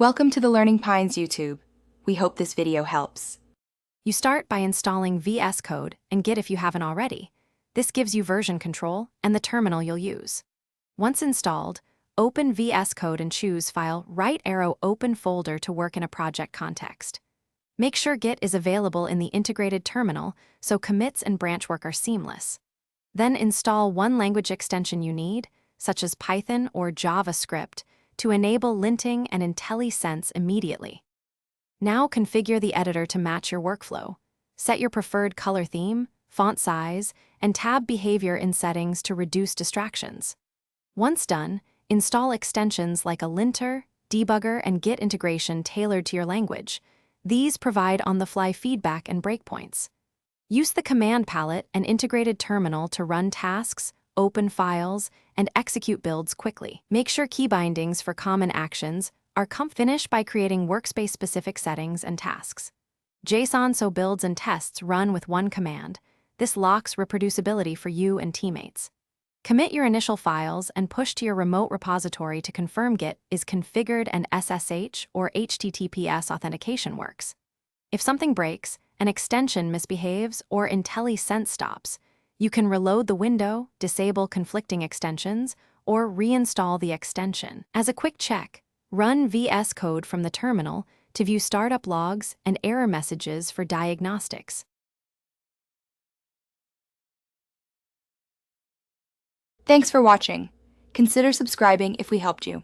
Welcome to the Learning Pines YouTube. We hope this video helps. You start by installing VS Code and Git if you haven't already. This gives you version control and the terminal you'll use. Once installed, open VS Code and choose File, right arrow, Open Folder to work in a project context. Make sure Git is available in the integrated terminal so commits and branch work are seamless. Then install one language extension you need, such as Python or JavaScript, to enable linting and IntelliSense immediately. Now configure the editor to match your workflow. Set your preferred color theme, font size, and tab behavior in settings to reduce distractions. Once done, install extensions like a linter, debugger, and Git integration tailored to your language. These provide on-the-fly feedback and breakpoints. Use the command palette and integrated terminal to run tasks, open files, and execute builds quickly. Make sure key bindings for common actions are finished by creating workspace-specific settings and tasks. JSON so builds and tests run with one command. This locks reproducibility for you and teammates. Commit your initial files and push to your remote repository to confirm Git is configured and SSH or HTTPS authentication works. If something breaks, an extension misbehaves, or IntelliSense stops, you can reload the window, disable conflicting extensions, or reinstall the extension. As a quick check, run VS Code from the terminal to view startup logs and error messages for diagnostics. Thanks for watching. Consider subscribing if we helped you.